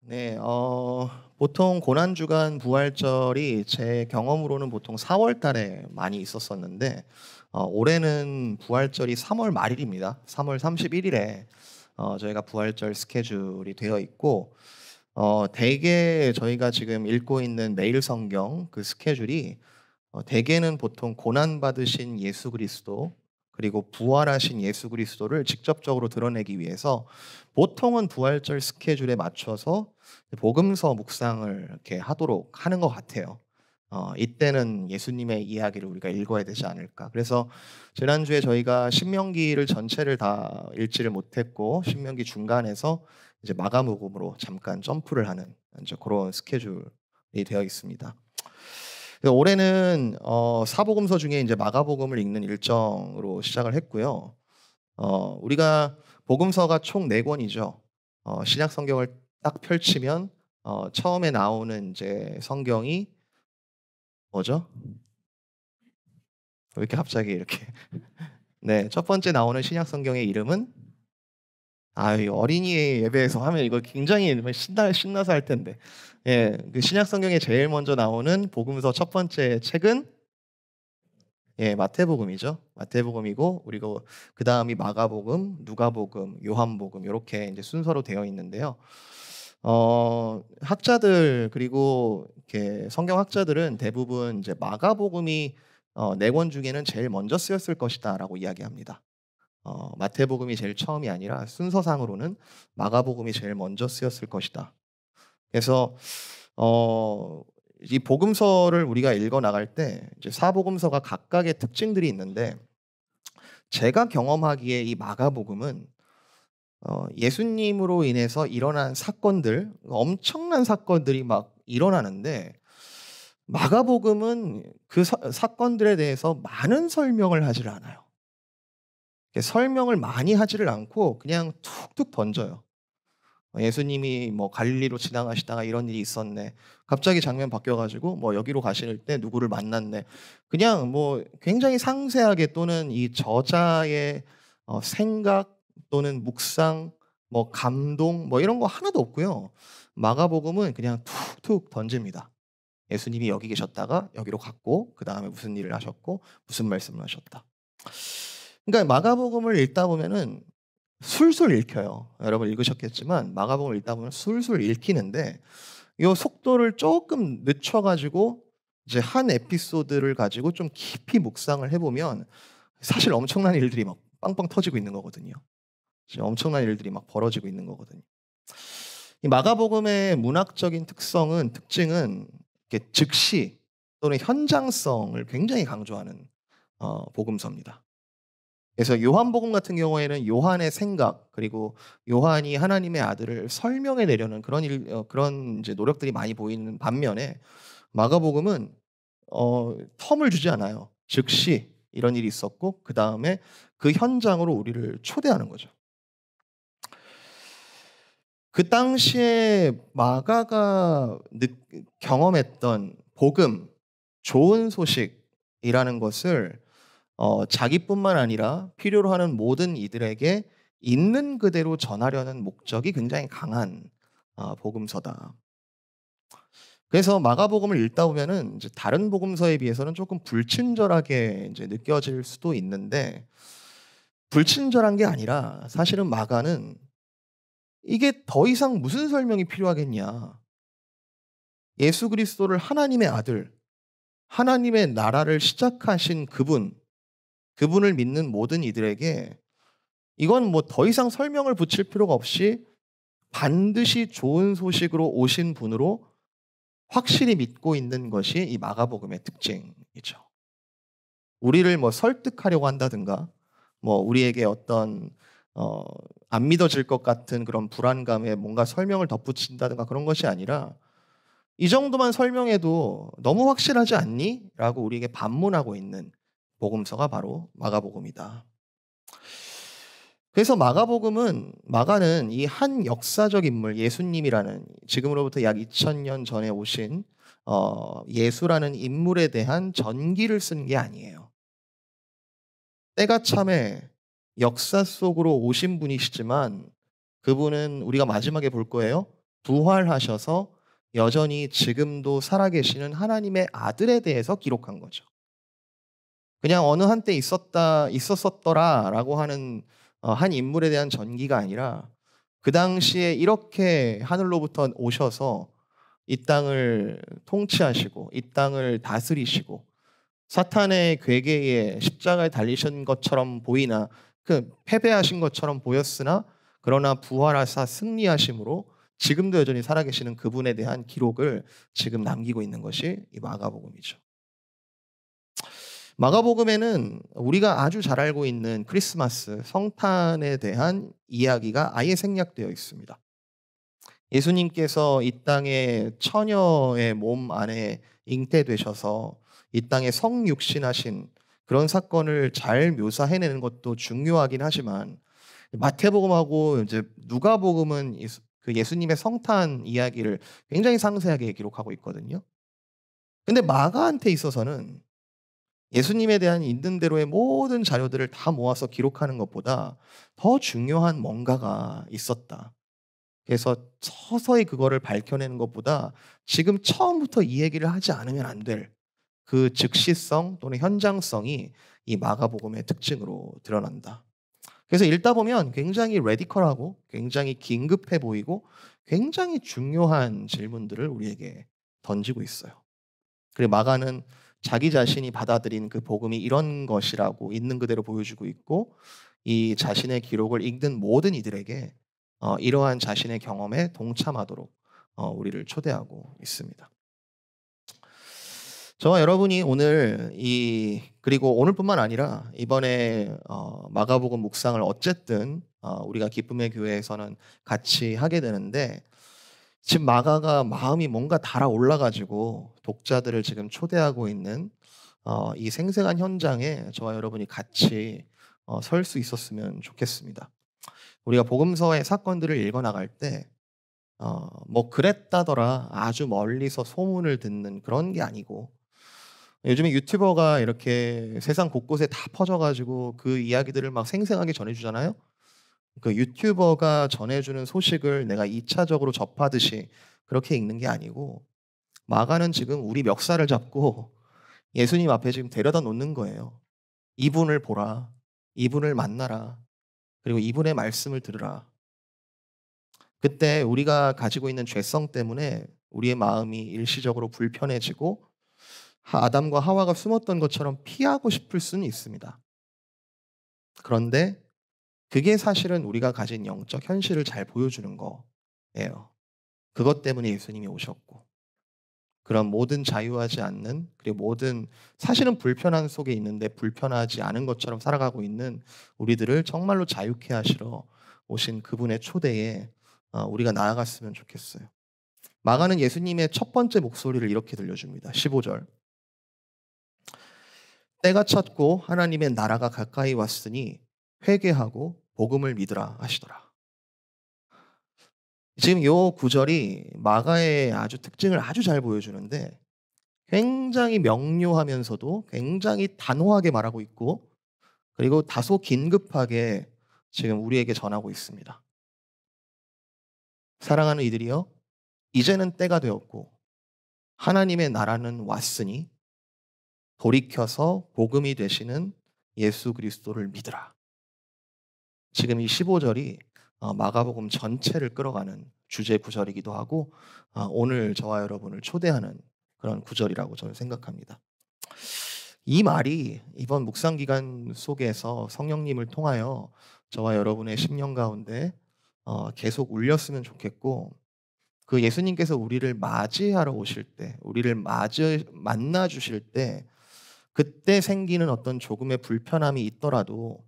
네. 보통 고난주간 부활절이 제 경험으로는 보통 4월 달에 많이 있었었는데 올해는 부활절이 3월 말일입니다. 3월 31 일에 저희가 부활절 스케줄이 되어 있고 대개 저희가 지금 읽고 있는 매일 성경 그 스케줄이 대개는 보통 고난 받으신 예수 그리스도 그리고 부활하신 예수 그리스도를 직접적으로 드러내기 위해서 보통은 부활절 스케줄에 맞춰서 복음서 묵상을 이렇게 하도록 하는 것 같아요. 이때는 예수님의 이야기를 우리가 읽어야 되지 않을까. 그래서 지난주에 저희가 신명기를 전체를 다 읽지를 못했고 신명기 중간에서 이제 마가복음으로 잠깐 점프를 하는 이제 그런 스케줄이 되어 있습니다. 그래서 올해는 사복음서 중에 이제 마가복음을 읽는 일정으로 시작을 했고요. 우리가 복음서가 총 4 권이죠. 신약 성경을 딱 펼치면 처음에 나오는 이제 성경이 뭐죠? 왜 이렇게 갑자기 이렇게 네, 첫 번째 나오는 신약 성경의 이름은 어린이 예배에서 하면 이거 굉장히 신나서 할 텐데. 예, 그 신약 성경에 제일 먼저 나오는 복음서 첫 번째 책은 예, 마태복음이죠. 마태복음이고 그리고 그다음이 마가복음, 누가복음, 요한복음 요렇게 인제 순서로 되어 있는데요. 학자들 그리고 이렇게 성경학자들은 대부분 이제 마가복음이 4권 중에는 제일 먼저 쓰였을 것이다라고 이야기합니다. 마태복음이 제일 처음이 아니라 순서상으로는 마가복음이 제일 먼저 쓰였을 것이다. 그래서 어 이 복음서를 우리가 읽어 나갈 때 이제 사복음서가 각각의 특징들이 있는데 제가 경험하기에 이 마가복음은 예수님으로 인해서 일어난 사건들, 엄청난 사건들이 막 일어나는데 마가복음은 그 사건들에 대해서 많은 설명을 하지를 않아요. 설명을 많이 하지를 않고 그냥 툭툭 던져요. 예수님이 뭐 갈릴리로 지나가시다가 이런 일이 있었네. 갑자기 장면 바뀌어 가지고 뭐 여기로 가실 때 누구를 만났네. 그냥 뭐 굉장히 상세하게 또는 이 저자의 생각 또는 묵상 뭐 감동 뭐 이런 거 하나도 없고요. 마가복음은 그냥 툭툭 던집니다. 예수님이 여기 계셨다가 여기로 갔고 그다음에 무슨 일을 하셨고 무슨 말씀을 하셨다. 그러니까 마가복음을 읽다 보면은 술술 읽혀요. 여러분 읽으셨겠지만 마가복음을 읽다 보면 술술 읽히는데 요 속도를 쪼끔 늦춰 가지고 이제 한 에피소드를 가지고 좀 깊이 묵상을 해 보면 사실 엄청난 일들이 막 빵빵 터지고 있는 거거든요. 진짜 엄청난 일들이 막 벌어지고 있는 거거든요. 이 마가복음의 문학적인 특징은 이렇게 즉시 또는 현장성을 굉장히 강조하는 복음서입니다. 그래서 요한복음 같은 경우에는 요한의 생각 그리고 요한이 하나님의 아들을 설명해 내려는 그런 이제 노력들이 많이 보이는 반면에 마가복음은 텀을 주지 않아요. 즉시 이런 일이 있었고 그다음에 그 현장으로 우리를 초대하는 거죠. 그 당시에 마가가 경험했던 복음, 좋은 소식이라는 것을 자기뿐만 아니라 필요로 하는 모든 이들에게 있는 그대로 전하려는 목적이 굉장히 강한 복음서다. 그래서 마가복음을 읽다 보면은 이제 다른 복음서에 비해서는 조금 불친절하게 이제 느껴질 수도 있는데 불친절한 게 아니라 사실은 마가는 이게 더 이상 무슨 설명이 필요하겠냐. 예수 그리스도를 하나님의 아들, 하나님의 나라를 시작하신 그분을 믿는 모든 이들에게 이건 뭐 더 이상 설명을 붙일 필요가 없이 반드시 좋은 소식으로 오신 분으로 확실히 믿고 있는 것이 이 마가복음의 특징이죠. 우리를 뭐 설득하려고 한다든가 뭐 우리에게 어떤 어 안 믿어질 것 같은 그런 불안감에 뭔가 설명을 덧붙인다든가 그런 것이 아니라 "이 정도만 설명해도 너무 확실하지 않니?" 라고 우리에게 반문하고 있는 복음서가 바로 마가복음이다. 그래서 마가는 이 한 역사적 인물 예수님이라는 지금으로부터 약 2000년 전에 오신 예수라는 인물에 대한 전기를 쓴 게 아니에요. 때가 참에 역사 속으로 오신 분이시지만 그분은 우리가 마지막에 볼 거예요. 부활하셔서 여전히 지금도 살아계시는 하나님의 아들에 대해서 기록한 거죠. 그냥 어느 한때 있었었더라라고 하는 한 인물에 대한 전기가 아니라 그 당시에 이렇게 하늘로부터 오셔서 이 땅을 통치하시고 이 땅을 다스리시고 사탄의 괴계에 십자가에 달리신 것처럼 보이나 패배하신 것처럼 보였으나 그러나 부활하사 승리하심으로 지금도 여전히 살아계시는 그분에 대한 기록을 지금 남기고 있는 것이 이 마가복음이죠. 마가복음에는 우리가 아주 잘 알고 있는 크리스마스 성탄에 대한 이야기가 아예 생략되어 있습니다. 예수님께서 이 땅에 처녀의 몸 안에 잉태되셔서 이 땅에 성육신하신 그런 사건을 잘 묘사해내는 것도 중요하긴 하지만 마태복음하고 이제 누가복음은 그 예수님의 성탄 이야기를 굉장히 상세하게 기록하고 있거든요. 근데 마가한테 있어서는 예수님에 대한 있는 대로의 모든 자료들을 다 모아서 기록하는 것보다 더 중요한 뭔가가 있었다. 그래서 서서히 그거를 밝혀내는 것보다 지금 처음부터 이 얘기를 하지 않으면 안 될 그 즉시성 또는 현장성이 이 마가복음의 특징으로 드러난다. 그래서 읽다 보면 굉장히 레디컬하고 굉장히 긴급해 보이고 굉장히 중요한 질문들을 우리에게 던지고 있어요. 그리고 마가는 자기 자신이 받아들인 그 복음이 이런 것이라고 있는 그대로 보여주고 있고 이 자신의 기록을 읽는 모든 이들에게 이러한 자신의 경험에 동참하도록 우리를 초대하고 있습니다. 저와 여러분이 오늘 그리고 오늘뿐만 아니라 이번에 마가복음 묵상을 어쨌든 우리가 기쁨의 교회에서는 같이 하게 되는데 지금 마가가 마음이 뭔가 달아올라가지고 독자들을 지금 초대하고 있는 이 생생한 현장에 저와 여러분이 같이 설 수 있었으면 좋겠습니다. 우리가 복음서의 사건들을 읽어나갈 때 뭐 그랬다더라 아주 멀리서 소문을 듣는 그런 게 아니고 요즘에 유튜버가 이렇게 세상 곳곳에 다 퍼져가지고 그 이야기들을 막 생생하게 전해주잖아요. 그 유튜버가 전해주는 소식을 내가 2차적으로 접하듯이 그렇게 읽는 게 아니고 마가는 지금 우리 멱살을 잡고 예수님 앞에 지금 데려다 놓는 거예요. 이분을 보라. 이분을 만나라. 그리고 이분의 말씀을 들으라. 그때 우리가 가지고 있는 죄성 때문에 우리의 마음이 일시적으로 불편해지고 아담과 하와가 숨었던 것처럼 피하고 싶을 수는 있습니다. 그런데 그게 사실은 우리가 가진 영적 현실을 잘 보여주는 거예요. 그것 때문에 예수님이 오셨고 그런 모든 자유하지 않는 그리고 모든 사실은 불편한 속에 있는데 불편하지 않은 것처럼 살아가고 있는 우리들을 정말로 자유케 하시러 오신 그분의 초대에 우리가 나아갔으면 좋겠어요. 마가는 예수님의 첫 번째 목소리를 이렇게 들려줍니다. 15절. 때가 찼고 하나님의 나라가 가까이 왔으니 회개하고 복음을 믿으라 하시더라. 지금 요 구절이 마가의 아주 특징을 아주 잘 보여주는데 굉장히 명료하면서도 굉장히 단호하게 말하고 있고 그리고 다소 긴급하게 지금 우리에게 전하고 있습니다. 사랑하는 이들이여 이제는 때가 되었고 하나님의 나라는 왔으니 돌이켜서 복음이 되시는 예수 그리스도를 믿으라. 지금 이 15절이 마가복음 전체를 끌어가는 주제 구절이기도 하고 오늘 저와 여러분을 초대하는 그런 구절이라고 저는 생각합니다. 이 말이 이번 묵상 기간 속에서 성령님을 통하여 저와 여러분의 심령 가운데 계속 울렸으면 좋겠고 그 예수님께서 우리를 맞이하러 오실 때 우리를 만나 주실 때 그때 생기는 어떤 조금의 불편함이 있더라도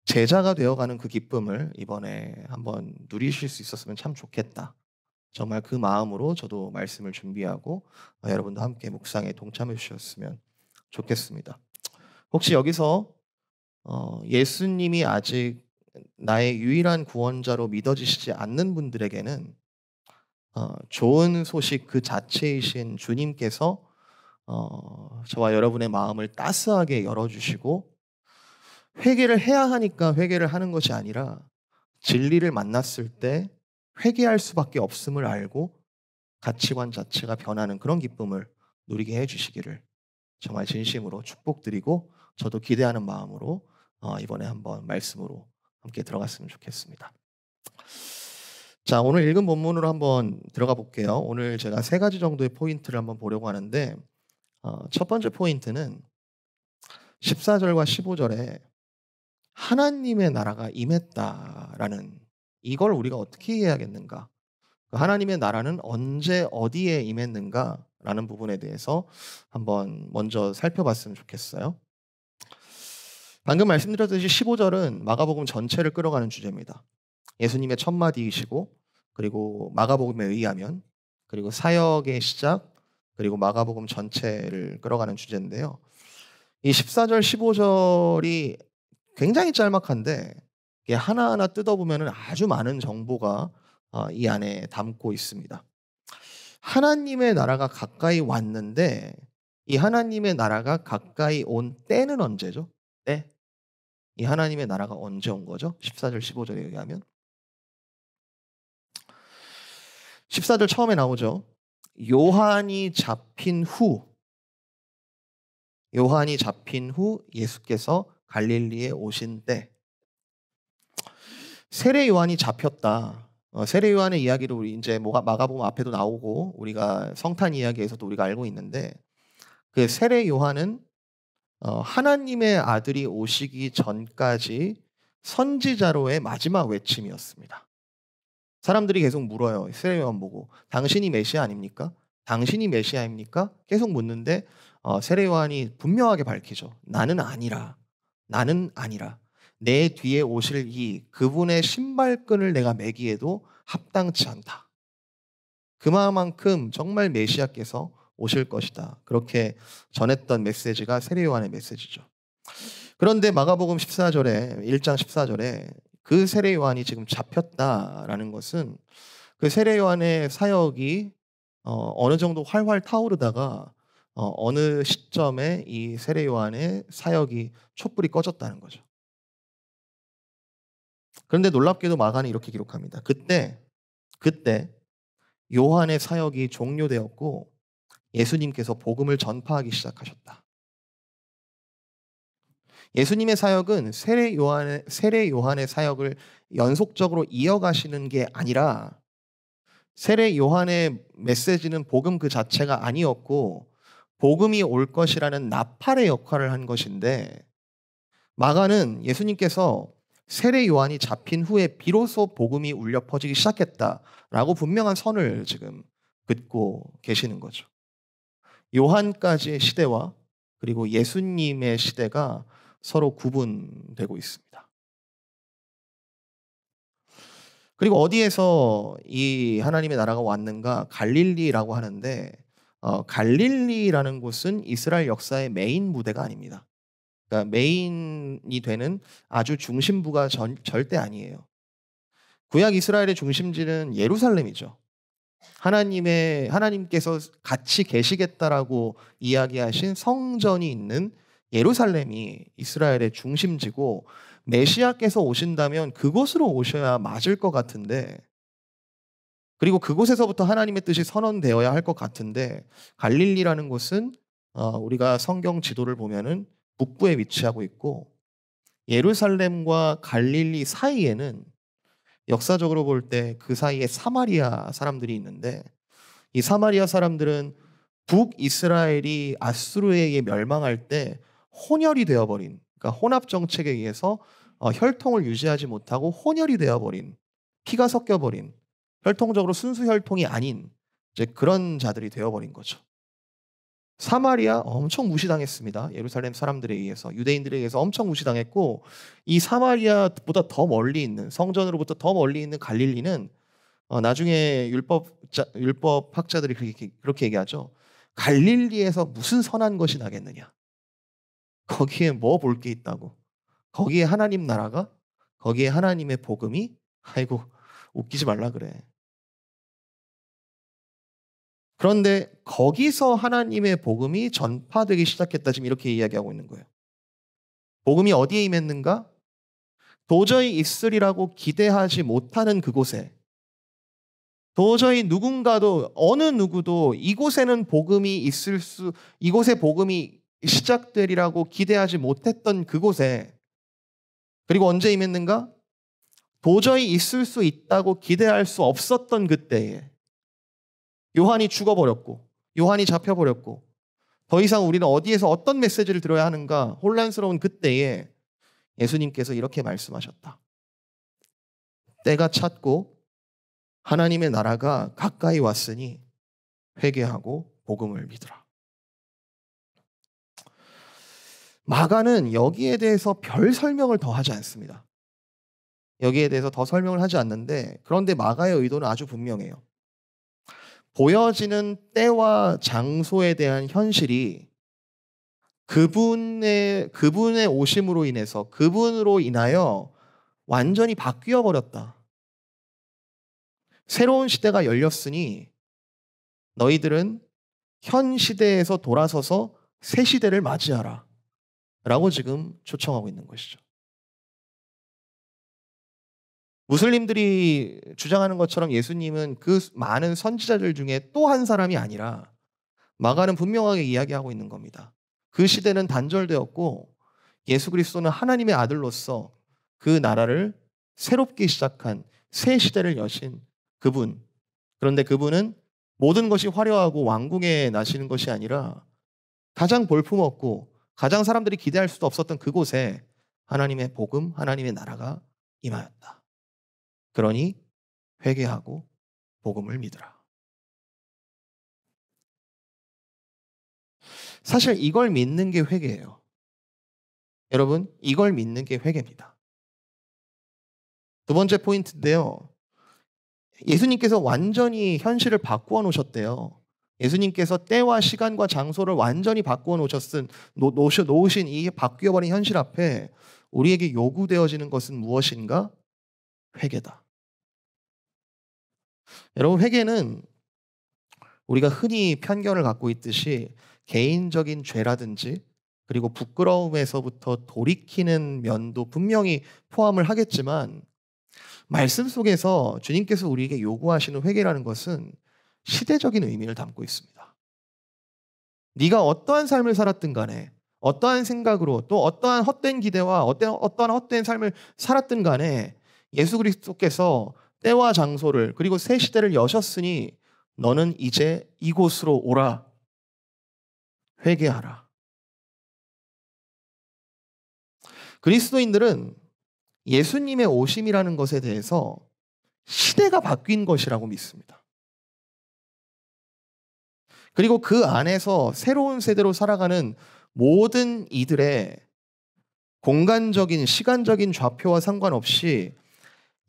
제자가 되어가는 그 기쁨을 이번에 한번 누리실 수 있었으면 참 좋겠다. 정말 그 마음으로 저도 말씀을 준비하고 여러분도 함께 묵상에 동참해 주셨으면 좋겠습니다. 혹시 여기서 예수님이 아직 나의 유일한 구원자로 믿어지시지 않는 분들에게는 좋은 소식 그 자체이신 주님께서 저와 여러분의 마음을 따스하게 열어주시고 회개를 해야 하니까 회개를 하는 것이 아니라 진리를 만났을 때 회개할 수밖에 없음을 알고 가치관 자체가 변하는 그런 기쁨을 누리게 해주시기를 정말 진심으로 축복드리고, 저도 기대하는 마음으로 이번에 한번 말씀으로 함께 들어갔으면 좋겠습니다. 자, 오늘 읽은 본문으로 한번 들어가 볼게요. 오늘 제가 3가지 정도의 포인트를 한번 보려고 하는데, 첫 번째 포인트는 14절과 15절에 하나님의 나라가 임했다라는, 이걸 우리가 어떻게 이해해야겠는가? 하나님의 나라는 언제 어디에 임했는가라는 부분에 대해서 한번 먼저 살펴봤으면 좋겠어요. 방금 말씀드렸듯이 15절은 마가복음 전체를 끌어가는 주제입니다. 예수님의 첫마디이시고, 그리고 마가복음에 의하면, 그리고 사역의 시작, 그리고 마가복음 전체를 끌어가는 주제인데요. 이 14절, 15절이 굉장히 짤막한데 이게 하나하나 뜯어보면 아주 많은 정보가 이 안에 담고 있습니다. 하나님의 나라가 가까이 왔는데, 이 하나님의 나라가 가까이 온 때는 언제죠? 때? 이 하나님의 나라가 언제 온 거죠? 14절, 15절에 의하면 14절 처음에 나오죠. 요한이 잡힌 후 예수께서 갈릴리에 오신 때. 세례 요한이 잡혔다. 세례 요한의 이야기를 우리 이제 마가복음 앞에도 나오고 우리가 성탄 이야기에서도 우리가 알고 있는데, 그 세례 요한은 하나님의 아들이 오시기 전까지 선지자로의 마지막 외침이었습니다. 사람들이 계속 물어요. 세례 요한 보고 당신이 메시아 아닙니까? 당신이 메시아입니까? 계속 묻는데 세례 요한이 분명하게 밝히죠. 나는 아니라. 내 뒤에 오실 그분의 신발끈을 내가 매기에도 합당치 않다. 그만큼 정말 메시아께서 오실 것이다. 그렇게 전했던 메시지가 세례 요한의 메시지죠. 그런데 마가복음 14절에 1장 14절에 그 세례 요한이 지금 잡혔다라는 것은 그 세례 요한의 사역이 어느 정도 활활 타오르다가 어느 시점에 이 세례 요한의 사역이 촛불이 꺼졌다는 거죠. 그런데 놀랍게도 마가는 이렇게 기록합니다. 그때 요한의 사역이 종료되었고 예수님께서 복음을 전파하기 시작하셨다. 예수님의 사역은 세례 요한의 사역을 연속적으로 이어가시는 게 아니라, 세례 요한의 메시지는 복음 그 자체가 아니었고 복음이 올 것이라는 나팔의 역할을 한 것인데, 마가는 예수님께서 세례 요한이 잡힌 후에 비로소 복음이 울려 퍼지기 시작했다라고 분명한 선을 지금 긋고 계시는 거죠. 요한까지의 시대와 그리고 예수님의 시대가 서로 구분되고 있습니다. 그리고 어디에서 이 하나님의 나라가 왔는가? 갈릴리라고 하는데, 갈릴리라는 곳은 이스라엘 역사의 메인 무대가 아닙니다. 그러니까 메인이 되는 아주 중심부가 절대 아니에요. 구약 이스라엘의 중심지는 예루살렘이죠. 하나님께서 같이 계시겠다라고 이야기하신 성전이 있는 예루살렘이 이스라엘의 중심지고, 메시아께서 오신다면 그곳으로 오셔야 맞을 것 같은데, 그리고 그곳에서부터 하나님의 뜻이 선언되어야 할 것 같은데, 갈릴리라는 곳은 우리가 성경 지도를 보면은 북부에 위치하고 있고, 예루살렘과 갈릴리 사이에는 역사적으로 볼 때 그 사이에 사마리아 사람들이 있는데, 이 사마리아 사람들은 북이스라엘이 아수르에게 멸망할 때 혼혈이 되어버린, 그러니까 혼합 정책에 의해서 혈통을 유지하지 못하고 혼혈이 되어버린, 피가 섞여버린, 혈통적으로 순수 혈통이 아닌 이제 그런 자들이 되어버린 거죠. 사마리아 엄청 무시당했습니다. 예루살렘 사람들에 의해서, 유대인들에 의해서 엄청 무시당했고, 이 사마리아보다 더 멀리 있는, 성전으로부터 더 멀리 있는 갈릴리는 나중에 율법 학자들이 그렇게 얘기하죠. 갈릴리에서 무슨 선한 것이 나겠느냐? 거기에 뭐 볼 게 있다고? 거기에 하나님 나라가, 거기에 하나님의 복음이, 아이고 웃기지 말라 그래. 그런데 거기서 하나님의 복음이 전파되기 시작했다, 지금 이렇게 이야기하고 있는 거예요. 복음이 어디에 임했는가? 도저히 있으리라고 기대하지 못하는 그곳에, 도저히 누군가도 어느 누구도 이곳에 복음이 시작되리라고 기대하지 못했던 그곳에, 그리고 언제 임했는가? 도저히 있을 수 있다고 기대할 수 없었던 그때에 요한이 죽어버렸고 요한이 잡혀버렸고 더 이상 우리는 어디에서 어떤 메시지를 들어야 하는가 혼란스러운 그때에 예수님께서 이렇게 말씀하셨다. 때가 찼고 하나님의 나라가 가까이 왔으니 회개하고 복음을 믿으라. 마가는 여기에 대해서 별 설명을 더 하지 않습니다. 여기에 대해서 더 설명을 하지 않는데, 그런데 마가의 의도는 아주 분명해요. 보여지는 때와 장소에 대한 현실이 그분의 오심으로 인해서, 그분으로 인하여 완전히 바뀌어 버렸다. 새로운 시대가 열렸으니 너희들은 현 시대에서 돌아서서 새 시대를 맞이하라 라고 지금 초청하고 있는 것이죠. 무슬림들이 주장하는 것처럼 예수님은 그 많은 선지자들 중에 또 한 사람이 아니라, 마가는 분명하게 이야기하고 있는 겁니다. 그 시대는 단절되었고 예수 그리스도는 하나님의 아들로서 그 나라를 새롭게 시작한 새 시대를 여신 그분. 그런데 그분은 모든 것이 화려하고 왕궁에 나시는 것이 아니라 가장 볼품없고 가장 사람들이 기대할 수도 없었던 그곳에 하나님의 복음, 하나님의 나라가 임하였다. 그러니 회개하고 복음을 믿으라. 사실 이걸 믿는 게 회개예요. 여러분, 이걸 믿는 게 회개입니다. 두 번째 포인트인데요. 예수님께서 완전히 현실을 바꾸어 놓으셨대요. 예수님께서 때와 시간과 장소를 완전히 바꾸어 놓으신 이 바뀌어버린 현실 앞에 우리에게 요구되어지는 것은 무엇인가? 회개다. 여러분, 회개는 우리가 흔히 편견을 갖고 있듯이 개인적인 죄라든지 그리고 부끄러움에서부터 돌이키는 면도 분명히 포함을 하겠지만, 말씀 속에서 주님께서 우리에게 요구하시는 회개라는 것은 시대적인 의미를 담고 있습니다. 네가 어떠한 삶을 살았든 간에, 어떠한 생각으로, 또 어떠한 헛된 기대와 어떠한 헛된 삶을 살았든 간에 예수 그리스도께서 때와 장소를 그리고 새 시대를 여셨으니 너는 이제 이곳으로 오라. 회개하라. 그리스도인들은 예수님의 오심이라는 것에 대해서 시대가 바뀐 것이라고 믿습니다. 그리고 그 안에서 새로운 세대로 살아가는 모든 이들의 공간적인, 시간적인 좌표와 상관없이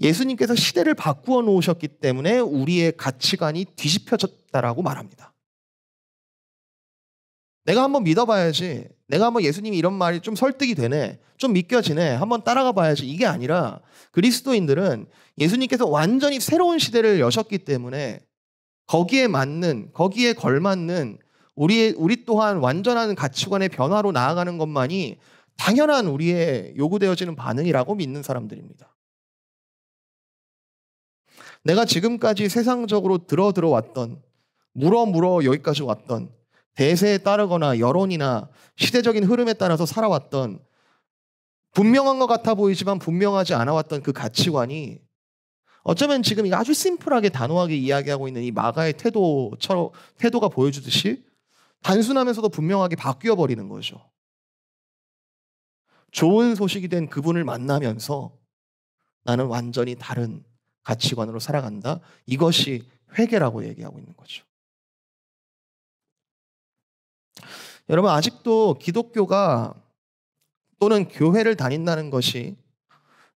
예수님께서 시대를 바꾸어 놓으셨기 때문에 우리의 가치관이 뒤집혀졌다라고 말합니다. 내가 한번 믿어봐야지, 내가 한번 예수님이 이런 말이 좀 설득이 되네, 좀 믿겨지네, 한번 따라가 봐야지, 이게 아니라 그리스도인들은 예수님께서 완전히 새로운 시대를 여셨기 때문에 거기에 걸맞는 우리 또한 완전한 가치관의 변화로 나아가는 것만이 당연한 우리의 요구되어지는 반응이라고 믿는 사람들입니다. 내가 지금까지 세상적으로 들어왔던, 물어 여기까지 왔던, 대세에 따르거나 여론이나 시대적인 흐름에 따라서 살아왔던, 분명한 것 같아 보이지만 분명하지 않아 왔던 그 가치관이 어쩌면 지금 아주 심플하게 단호하게 이야기하고 있는 이 마가의 태도가 보여주듯이 단순하면서도 분명하게 바뀌어 버리는 거죠. 좋은 소식이 된 그분을 만나면서 나는 완전히 다른 가치관으로 살아간다. 이것이 회개라고 얘기하고 있는 거죠. 여러분, 아직도 기독교가 또는 교회를 다닌다는 것이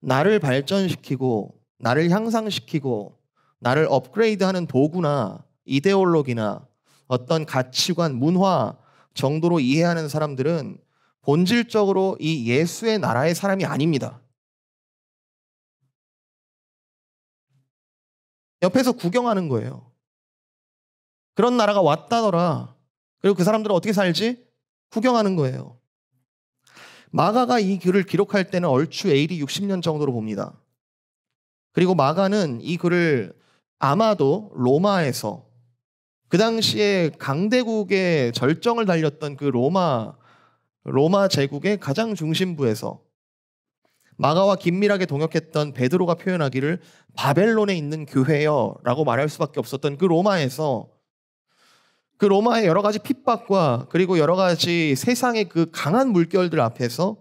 나를 발전시키고 나를 향상시키고 나를 업그레이드하는 도구나 이데올로기나 어떤 가치관, 문화 정도로 이해하는 사람들은 본질적으로 이 예수의 나라의 사람이 아닙니다. 옆에서 구경하는 거예요. 그런 나라가 왔다더라. 그리고 그 사람들은 어떻게 살지? 구경하는 거예요. 마가가 이 글을 기록할 때는 얼추 AD 60년 정도로 봅니다. 그리고 마가는 이 글을 아마도 로마에서 그 당시에 강대국의 절정을 달렸던 그 로마 제국의 가장 중심부에서 마가와 긴밀하게 동역했던 베드로가 표현하기를 바벨론에 있는 교회여라고 말할 수밖에 없었던 그 로마에서 그 로마의 여러 가지 핍박과 그리고 여러 가지 세상의 그 강한 물결들 앞에서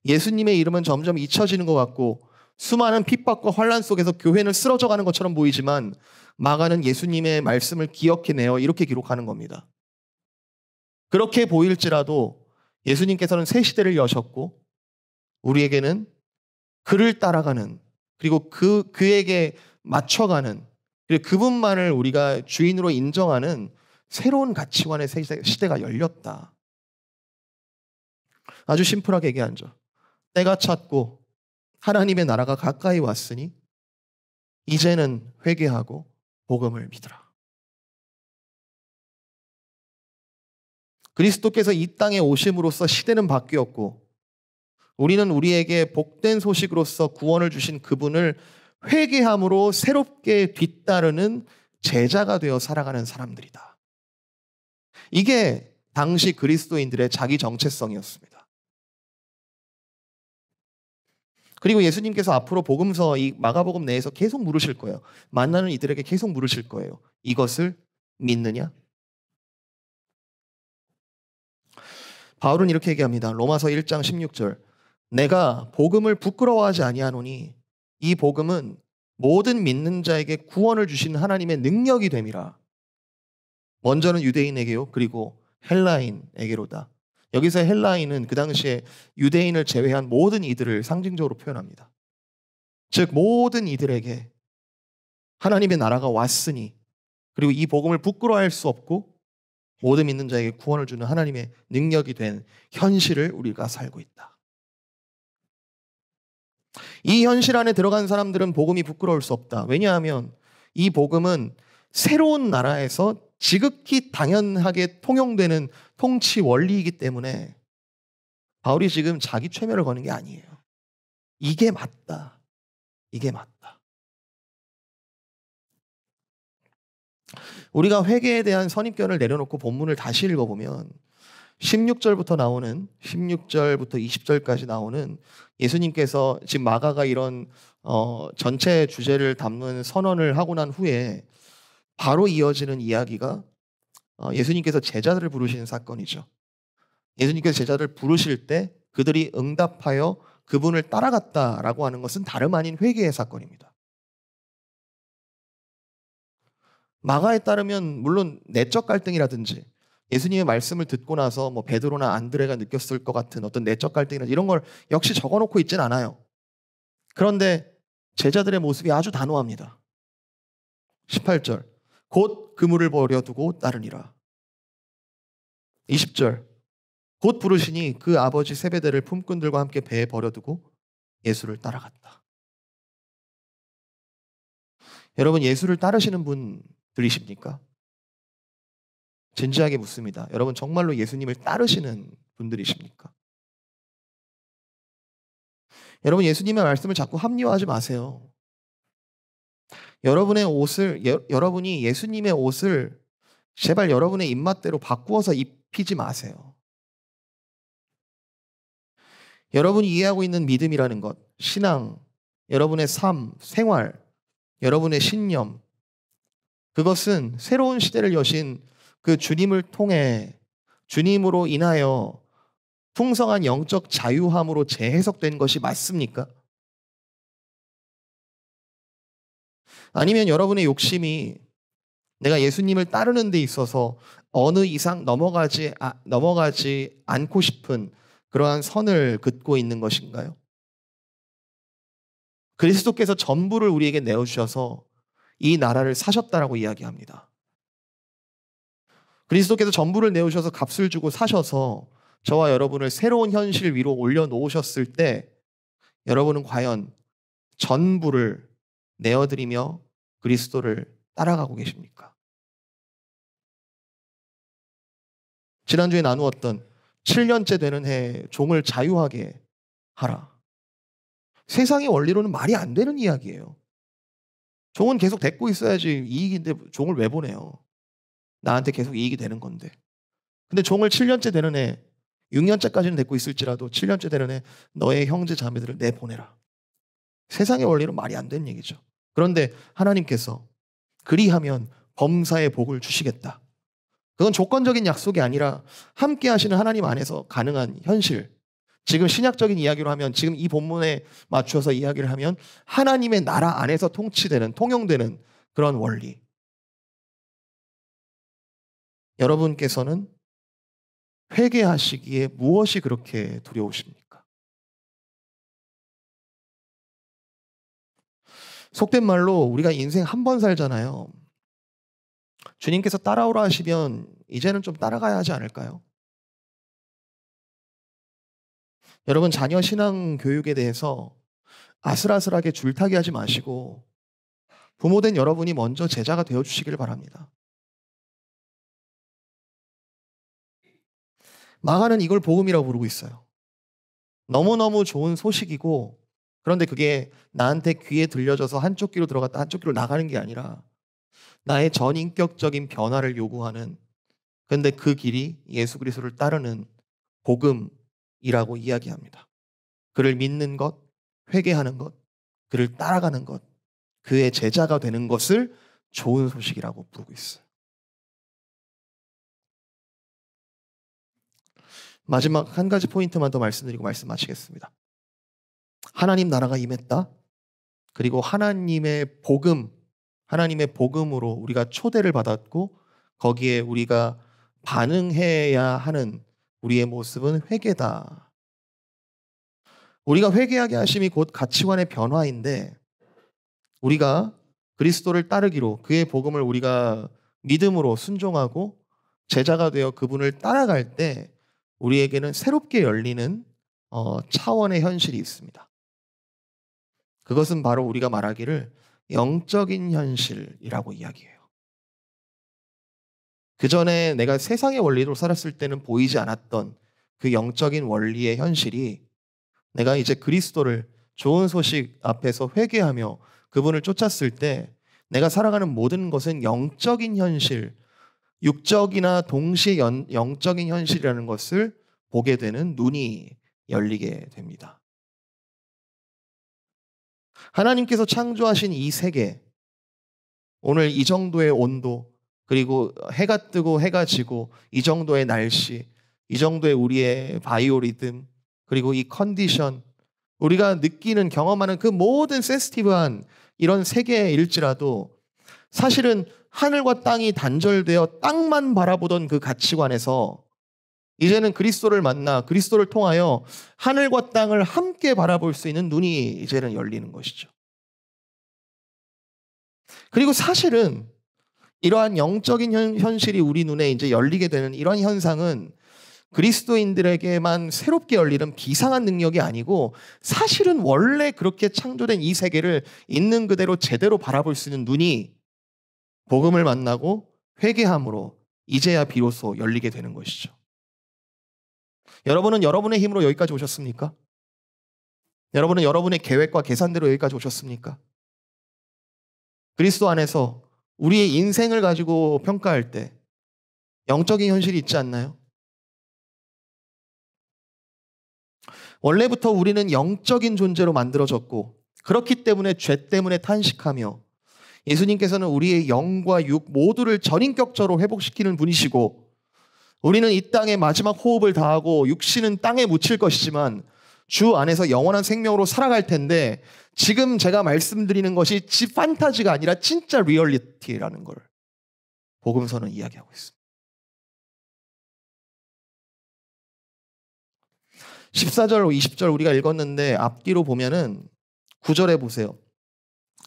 예수님의 이름은 점점 잊혀지는 것 같고 수많은 핍박과 환란 속에서 교회는 쓰러져가는 것처럼 보이지만 마가는 예수님의 말씀을 기억해내어 이렇게 기록하는 겁니다. 그렇게 보일지라도 예수님께서는 새 시대를 여셨고 우리에게는 그를 따라가는 그리고 그에게 맞춰가는 그리고 그분만을 우리가 주인으로 인정하는 새로운 가치관의 시대가 열렸다. 아주 심플하게 얘기하죠. 때가 찼고 하나님의 나라가 가까이 왔으니 이제는 회개하고 복음을 믿으라. 그리스도께서 이 땅에 오심으로써 시대는 바뀌었고 우리는 우리에게 복된 소식으로서 구원을 주신 그분을 회개함으로 새롭게 뒤따르는 제자가 되어 살아가는 사람들이다. 이게 당시 그리스도인들의 자기 정체성이었습니다. 그리고 예수님께서 앞으로 복음서 이 마가복음 내에서 계속 물으실 거예요. 만나는 이들에게 계속 물으실 거예요. 이것을 믿느냐? 바울은 이렇게 얘기합니다. 로마서 1장 16절. 내가 복음을 부끄러워하지 아니하노니 이 복음은 모든 믿는 자에게 구원을 주시는 하나님의 능력이 됨이라. 먼저는 유대인에게요. 그리고 헬라인에게로다. 여기서 헬라인은 그 당시에 유대인을 제외한 모든 이들을 상징적으로 표현합니다. 즉 모든 이들에게 하나님의 나라가 왔으니 그리고 이 복음을 부끄러워할 수 없고 모든 믿는 자에게 구원을 주는 하나님의 능력이 된 현실을 우리가 살고 있다. 이 현실 안에 들어간 사람들은 복음이 부끄러울 수 없다. 왜냐하면 이 복음은 새로운 나라에서 지극히 당연하게 통용되는 통치 원리이기 때문에 바울이 지금 자기 최면을 거는 게 아니에요. 이게 맞다. 이게 맞다. 우리가 회개에 대한 선입견을 내려놓고 본문을 다시 읽어보면 16절부터 20절까지 나오는 예수님께서 지금 마가가 이런 전체 주제를 담는 선언을 하고 난 후에 바로 이어지는 이야기가 예수님께서 제자들을 부르시는 사건이죠. 예수님께서 제자들을 부르실 때 그들이 응답하여 그분을 따라갔다라고 하는 것은 다름 아닌 회개의 사건입니다. 마가에 따르면 물론 내적 갈등이라든지 예수님의 말씀을 듣고 나서 뭐 베드로나 안드레가 느꼈을 것 같은 어떤 내적 갈등이나 이런 걸 역시 적어놓고 있진 않아요. 그런데 제자들의 모습이 아주 단호합니다. 18절 곧 그물을 버려두고 따르니라. 20절 곧 부르시니 그 아버지 세베대를 품꾼들과 함께 배에 버려두고 예수를 따라갔다. 여러분 예수를 따르시는 분들이십니까? 진지하게 묻습니다. 여러분 정말로 예수님을 따르시는 분들이십니까? 여러분 예수님의 말씀을 자꾸 합리화하지 마세요. 여러분이 예수님의 옷을 제발 여러분의 입맛대로 바꾸어서 입히지 마세요. 여러분이 이해하고 있는 믿음이라는 것, 신앙, 여러분의 삶, 생활, 여러분의 신념, 그것은 새로운 시대를 여신 그 주님을 통해 주님으로 인하여 풍성한 영적 자유함으로 재해석된 것이 맞습니까? 아니면 여러분의 욕심이 내가 예수님을 따르는 데 있어서 어느 이상 넘어가지 않고 싶은 그러한 선을 긋고 있는 것인가요? 그리스도께서 전부를 우리에게 내어주셔서 이 나라를 사셨다라고 이야기합니다. 그리스도께서 전부를 내어주셔서 값을 주고 사셔서 저와 여러분을 새로운 현실 위로 올려놓으셨을 때 여러분은 과연 전부를 내어드리며 그리스도를 따라가고 계십니까? 지난주에 나누었던 7년째 되는 해 종을 자유하게 하라. 세상의 원리로는 말이 안 되는 이야기예요. 종은 계속 데리고 있어야지 이익인데 종을 왜 보내요? 나한테 계속 이익이 되는 건데. 근데 종을 7년째 되는 애, 6년째까지는 데리고 있을지라도 7년째 되는 애, 너의 형제 자매들을 내보내라. 세상의 원리로 말이 안 되는 얘기죠. 그런데 하나님께서 그리하면 범사의 복을 주시겠다. 그건 조건적인 약속이 아니라 함께 하시는 하나님 안에서 가능한 현실. 지금 신약적인 이야기로 하면, 지금 이 본문에 맞춰서 이야기를 하면 하나님의 나라 안에서 통치되는, 통용되는 그런 원리. 여러분께서는 회개하시기에 무엇이 그렇게 두려우십니까? 속된 말로 우리가 인생 한 번 살잖아요. 주님께서 따라오라 하시면 이제는 좀 따라가야 하지 않을까요? 여러분, 자녀 신앙 교육에 대해서 아슬아슬하게 줄타기 하지 마시고 부모된 여러분이 먼저 제자가 되어주시기를 바랍니다. 마가는 이걸 복음이라고 부르고 있어요. 너무너무 좋은 소식이고, 그런데 그게 나한테 귀에 들려져서 한쪽 귀로 들어갔다 한쪽 귀로 나가는 게 아니라 나의 전인격적인 변화를 요구하는, 근데 그 길이 예수 그리스도를 따르는 복음이라고 이야기합니다. 그를 믿는 것, 회개하는 것, 그를 따라가는 것, 그의 제자가 되는 것을 좋은 소식이라고 부르고 있어요. 마지막 한 가지 포인트만 더 말씀드리고 말씀 마치겠습니다. 하나님 나라가 임했다. 그리고 하나님의 복음, 하나님의 복음으로 우리가 초대를 받았고 거기에 우리가 반응해야 하는 우리의 모습은 회개다. 우리가 회개하게 하심이 곧 가치관의 변화인데, 우리가 그리스도를 따르기로, 그의 복음을 우리가 믿음으로 순종하고 제자가 되어 그분을 따라갈 때 우리에게는 새롭게 열리는 차원의 현실이 있습니다. 그것은 바로 우리가 말하기를 영적인 현실이라고 이야기해요. 그 전에 내가 세상의 원리로 살았을 때는 보이지 않았던 그 영적인 원리의 현실이, 내가 이제 그리스도를 좋은 소식 앞에서 회개하며 그분을 쫓았을 때 내가 살아가는 모든 것은 영적인 현실, 육적이나 동시에 영적인 현실이라는 것을 보게 되는 눈이 열리게 됩니다. 하나님께서 창조하신 이 세계, 오늘 이 정도의 온도, 그리고 해가 뜨고 해가 지고 이 정도의 날씨, 이 정도의 우리의 바이오리듬, 그리고 이 컨디션, 우리가 느끼는, 경험하는 그 모든 센시티브한 이런 세계일지라도 사실은 하늘과 땅이 단절되어 땅만 바라보던 그 가치관에서 이제는 그리스도를 만나 그리스도를 통하여 하늘과 땅을 함께 바라볼 수 있는 눈이 이제는 열리는 것이죠. 그리고 사실은 이러한 영적인 현실이 우리 눈에 이제 열리게 되는 이런 현상은 그리스도인들에게만 새롭게 열리는 비상한 능력이 아니고, 사실은 원래 그렇게 창조된 이 세계를 있는 그대로 제대로 바라볼 수 있는 눈이 복음을 만나고 회개함으로 이제야 비로소 열리게 되는 것이죠. 여러분은 여러분의 힘으로 여기까지 오셨습니까? 여러분은 여러분의 계획과 계산대로 여기까지 오셨습니까? 그리스도 안에서 우리의 인생을 가지고 평가할 때 영적인 현실이 있지 않나요? 원래부터 우리는 영적인 존재로 만들어졌고, 그렇기 때문에 죄 때문에 탄식하며, 예수님께서는 우리의 영과 육 모두를 전인격적으로 회복시키는 분이시고, 우리는 이 땅에 마지막 호흡을 다하고 육신은 땅에 묻힐 것이지만 주 안에서 영원한 생명으로 살아갈 텐데, 지금 제가 말씀드리는 것이 판타지가 아니라 진짜 리얼리티라는 걸 복음서는 이야기하고 있습니다. 14절, 20절 우리가 읽었는데 앞뒤로 보면은 9절에 보세요.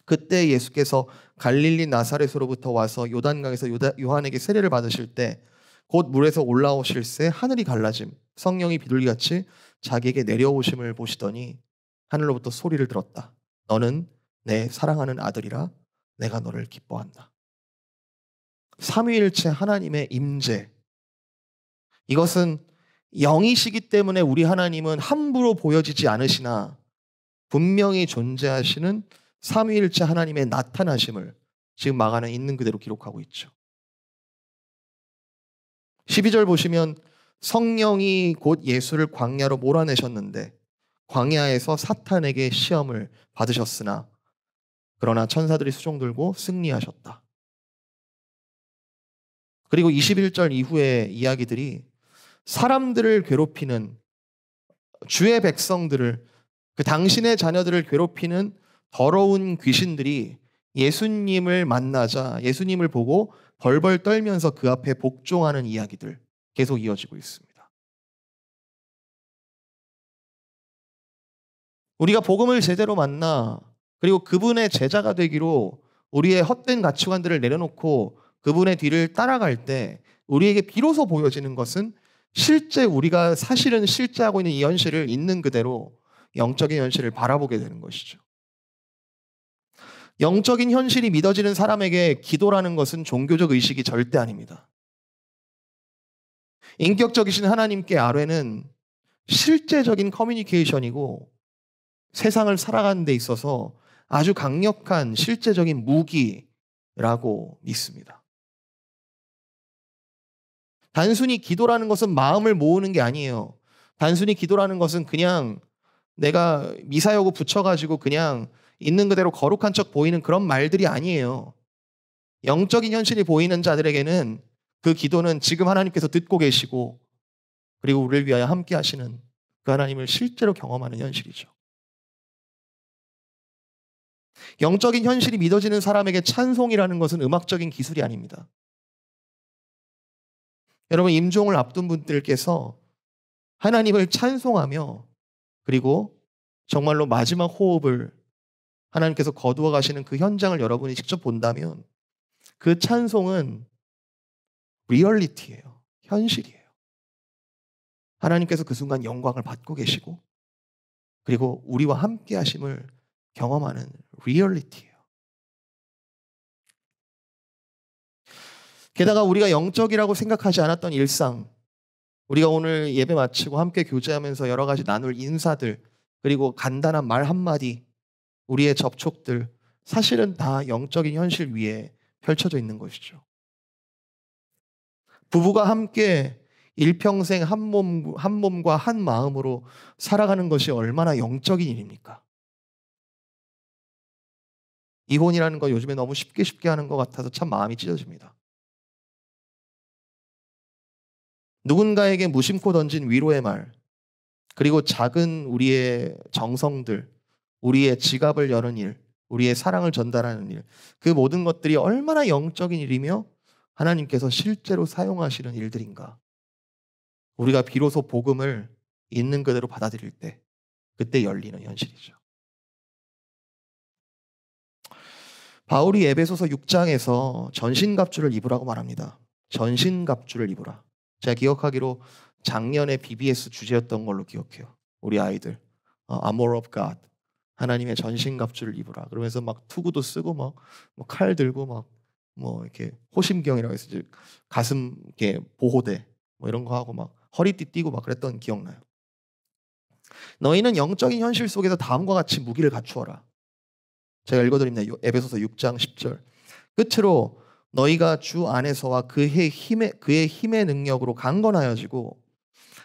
그때 예수께서 갈릴리 나사렛으로부터 와서 요단강에서 요한에게 세례를 받으실 때 곧 물에서 올라오실새 하늘이 갈라짐, 성령이 비둘기같이 자기에게 내려오심을 보시더니 하늘로부터 소리를 들었다. 너는 내 사랑하는 아들이라 내가 너를 기뻐한다. 삼위일체 하나님의 임재, 이것은 영이시기 때문에 우리 하나님은 함부로 보여지지 않으시나 분명히 존재하시는 삼위일체 하나님의 나타나심을 지금 마가는 있는 그대로 기록하고 있죠. 12절 보시면 성령이 곧 예수를 광야로 몰아내셨는데 광야에서 사탄에게 시험을 받으셨으나 그러나 천사들이 수종 들고 승리하셨다. 그리고 21절 이후의 이야기들이 사람들을 괴롭히는 주의 백성들을 그 당신의 자녀들을 괴롭히는 더러운 귀신들이 예수님을 만나자 예수님을 보고 벌벌 떨면서 그 앞에 복종하는 이야기들 계속 이어지고 있습니다. 우리가 복음을 제대로 만나 그리고 그분의 제자가 되기로 우리의 헛된 가치관들을 내려놓고 그분의 뒤를 따라갈 때 우리에게 비로소 보여지는 것은 실제 우리가 사실은 실제하고 있는 이 현실을 있는 그대로 영적인 현실을 바라보게 되는 것이죠. 영적인 현실이 믿어지는 사람에게 기도라는 것은 종교적 의식이 절대 아닙니다. 인격적이신 하나님께 아뢰는 실제적인 커뮤니케이션이고 세상을 살아가는 데 있어서 아주 강력한 실제적인 무기라고 믿습니다. 단순히 기도라는 것은 마음을 모으는 게 아니에요. 단순히 기도라는 것은 그냥 내가 미사여구 붙여가지고 그냥 있는 그대로 거룩한 척 보이는 그런 말들이 아니에요. 영적인 현실이 보이는 자들에게는 그 기도는 지금 하나님께서 듣고 계시고 그리고 우리를 위하여 함께 하시는 그 하나님을 실제로 경험하는 현실이죠. 영적인 현실이 믿어지는 사람에게 찬송이라는 것은 음악적인 기술이 아닙니다. 여러분 임종을 앞둔 분들께서 하나님을 찬송하며 그리고 정말로 마지막 호흡을 하나님께서 거두어 가시는 그 현장을 여러분이 직접 본다면 그 찬송은 리얼리티예요. 현실이에요. 하나님께서 그 순간 영광을 받고 계시고 그리고 우리와 함께 하심을 경험하는 리얼리티예요. 게다가 우리가 영적이라고 생각하지 않았던 일상, 우리가 오늘 예배 마치고 함께 교제하면서 여러 가지 나눌 인사들, 그리고 간단한 말 한마디, 우리의 접촉들, 사실은 다 영적인 현실 위에 펼쳐져 있는 것이죠. 부부가 함께 일평생 한 몸과 한 마음으로 살아가는 것이 얼마나 영적인 일입니까? 이혼이라는 거 요즘에 너무 쉽게 하는 것 같아서 참 마음이 찢어집니다. 누군가에게 무심코 던진 위로의 말, 그리고 작은 우리의 정성들, 우리의 지갑을 여는 일, 우리의 사랑을 전달하는 일, 그 모든 것들이 얼마나 영적인 일이며 하나님께서 실제로 사용하시는 일들인가. 우리가 비로소 복음을 있는 그대로 받아들일 때 그때 열리는 현실이죠. 바울이 에베소서 6장에서 전신갑주를 입으라고 말합니다. 전신갑주를 입으라. 제가 기억하기로 작년에 BBS 주제였던 걸로 기억해요. 우리 아이들. Armor of God. 하나님의 전신갑주를 입으라. 그러면서 막 투구도 쓰고 막 칼 들고 막 뭐 이렇게 호심경이라고 해서 이제 가슴 이렇게 보호대 뭐 이런 거 하고 막 허리띠 띠고 막 그랬던 기억나요. 너희는 영적인 현실 속에서 다음과 같이 무기를 갖추어라. 제가 읽어드립니다. 에베소서 6장 10절. 끝으로 너희가 주 안에서와 그의 힘의 능력으로 강건하여지고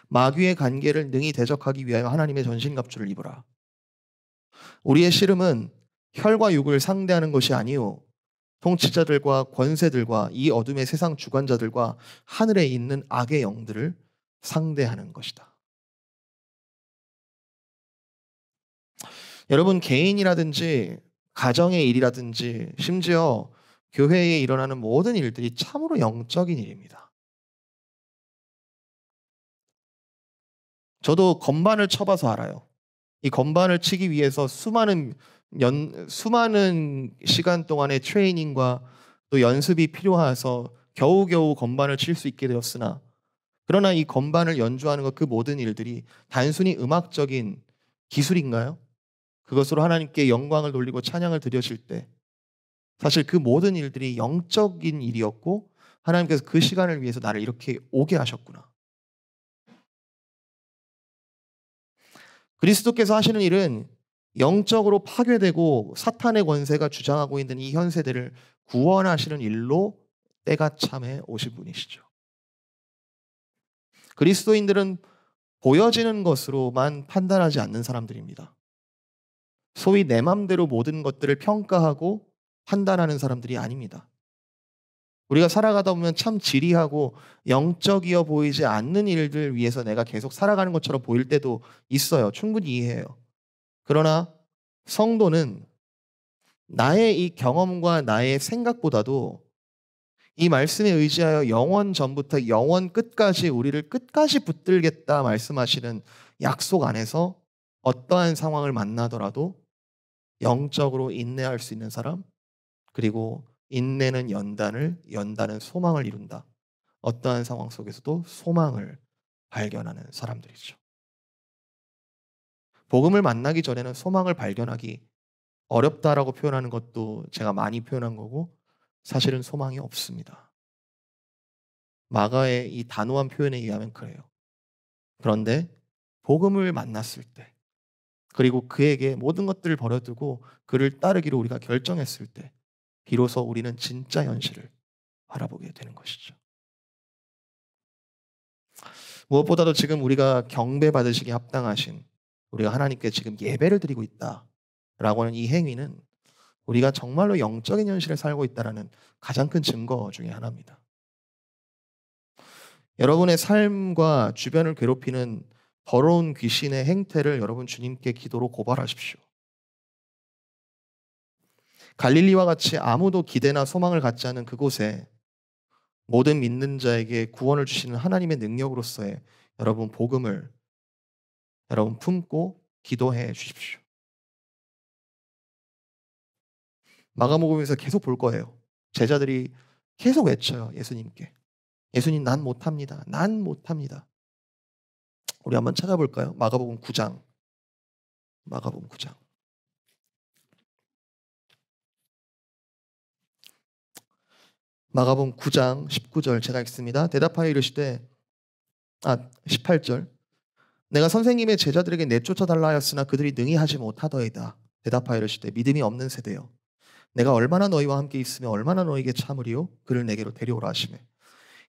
마귀의 관계를 능히 대적하기 위하여 하나님의 전신갑주를 입으라. 우리의 씨름은 혈과 육을 상대하는 것이 아니요 통치자들과 권세들과 이 어둠의 세상 주관자들과 하늘에 있는 악의 영들을 상대하는 것이다. 여러분 개인이라든지 가정의 일이라든지 심지어 교회에 일어나는 모든 일들이 참으로 영적인 일입니다. 저도 건반을 쳐봐서 알아요. 이 건반을 치기 위해서 수많은 시간 동안의 트레이닝과 또 연습이 필요해서 겨우겨우 건반을 칠 수 있게 되었으나 그러나 이 건반을 연주하는 것 그 모든 일들이 단순히 음악적인 기술인가요? 그것으로 하나님께 영광을 돌리고 찬양을 드려질 때 사실 그 모든 일들이 영적인 일이었고 하나님께서 그 시간을 위해서 나를 이렇게 오게 하셨구나. 그리스도께서 하시는 일은 영적으로 파괴되고 사탄의 권세가 주장하고 있는 이 현 세대를 구원하시는 일로 때가 참에 오신 분이시죠. 그리스도인들은 보여지는 것으로만 판단하지 않는 사람들입니다. 소위 내 맘대로 모든 것들을 평가하고 판단하는 사람들이 아닙니다. 우리가 살아가다 보면 참 지리하고 영적이어 보이지 않는 일들 위해서 내가 계속 살아가는 것처럼 보일 때도 있어요. 충분히 이해해요. 그러나 성도는 나의 이 경험과 나의 생각보다도 이 말씀에 의지하여 영원 전부터 영원 끝까지 우리를 끝까지 붙들겠다 말씀하시는 약속 안에서 어떠한 상황을 만나더라도 영적으로 인내할 수 있는 사람, 그리고 인내는 연단을, 연단은 소망을 이룬다. 어떠한 상황 속에서도 소망을 발견하는 사람들이죠. 복음을 만나기 전에는 소망을 발견하기 어렵다라고 표현하는 것도 제가 많이 표현한 거고, 사실은 소망이 없습니다. 마가의 이 단호한 표현에 의하면 그래요. 그런데 복음을 만났을 때, 그리고 그에게 모든 것들을 버려두고 그를 따르기로 우리가 결정했을 때, 비로소 우리는 진짜 현실을 바라보게 되는 것이죠. 무엇보다도 지금 우리가 경배 받으시기에 합당하신, 우리가 하나님께 지금 예배를 드리고 있다라고 하는 이 행위는 우리가 정말로 영적인 현실에 살고 있다는 가장 큰 증거 중에 하나입니다. 여러분의 삶과 주변을 괴롭히는 더러운 귀신의 행태를 여러분 주님께 기도로 고발하십시오. 갈릴리와 같이 아무도 기대나 소망을 갖지 않은 그곳에 모든 믿는 자에게 구원을 주시는 하나님의 능력으로서의 여러분 복음을 여러분 품고 기도해 주십시오. 마가복음에서 계속 볼 거예요. 제자들이 계속 외쳐요. 예수님께. 예수님, 난 못합니다. 난 못합니다. 우리 한번 찾아볼까요? 마가복음 9장. 마가복음 9장. 마가복음 9장 19절 제가 읽습니다. 대답하여 이르시되 18절. 내가 선생님의 제자들에게 내쫓아 달라 하였으나 그들이 능히 하지 못하더이다. 대답하여 이르시되 믿음이 없는 세대여. 내가 얼마나 너희와 함께 있으며 얼마나 너희에게 참으리요? 그를 내게로 데려오라 하시매.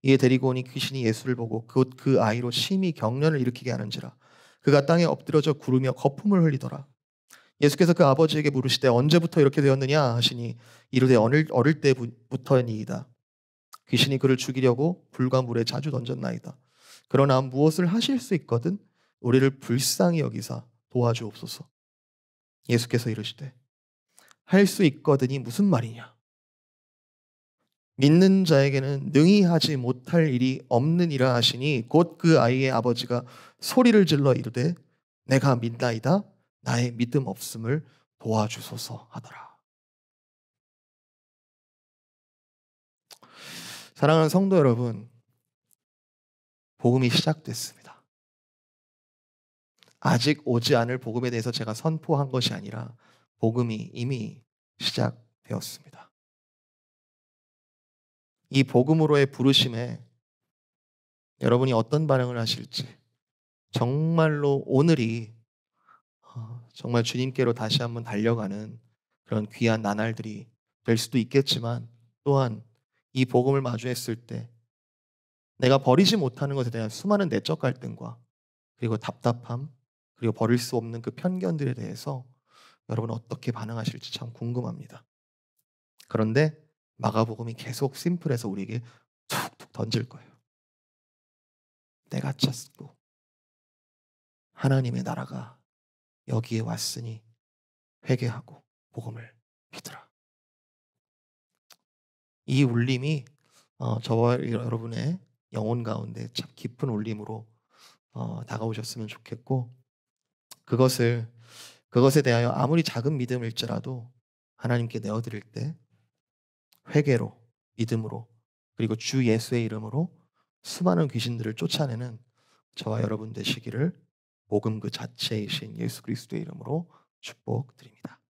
이에 데리고 오니 귀신이 예수를 보고 곧 그 아이로 심히 경련을 일으키게 하는지라. 그가 땅에 엎드러져 구르며 거품을 흘리더라. 예수께서 그 아버지에게 물으시되 언제부터 이렇게 되었느냐 하시니 이르되 어릴 때부터니이다. 귀신이 그를 죽이려고 불과 물에 자주 던졌나이다. 그러나 무엇을 하실 수 있거든 우리를 불쌍히 여기사 도와주옵소서. 예수께서 이르시되 할 수 있거든이 무슨 말이냐. 믿는 자에게는 능히 하지 못할 일이 없느니라 하시니 곧 그 아이의 아버지가 소리를 질러 이르되 내가 믿나이다. 나의 믿음 없음을 도와주소서 하더라. 사랑하는 성도 여러분, 복음이 시작됐습니다. 아직 오지 않을 복음에 대해서 제가 선포한 것이 아니라 복음이 이미 시작되었습니다. 이 복음으로의 부르심에 여러분이 어떤 반응을 하실지, 정말로 오늘이 정말 주님께로 다시 한번 달려가는 그런 귀한 나날들이 될 수도 있겠지만, 또한 이 복음을 마주했을 때 내가 버리지 못하는 것에 대한 수많은 내적 갈등과 그리고 답답함, 그리고 버릴 수 없는 그 편견들에 대해서 여러분 어떻게 반응하실지 참 궁금합니다. 그런데 마가복음이 계속 심플해서 우리에게 툭툭 던질 거예요. 때가 찼고 하나님의 나라가 여기에 왔으니 회개하고 복음을 믿으라. 이 울림이 저와 여러분의 영혼 가운데 참 깊은 울림으로 다가오셨으면 좋겠고, 그것에 대하여 아무리 작은 믿음일지라도 하나님께 내어드릴 때 회개로, 믿음으로, 그리고 주 예수의 이름으로 수많은 귀신들을 쫓아내는 저와 여러분 되시기를 복음 그 자체이신 예수 그리스도의 이름으로 축복드립니다.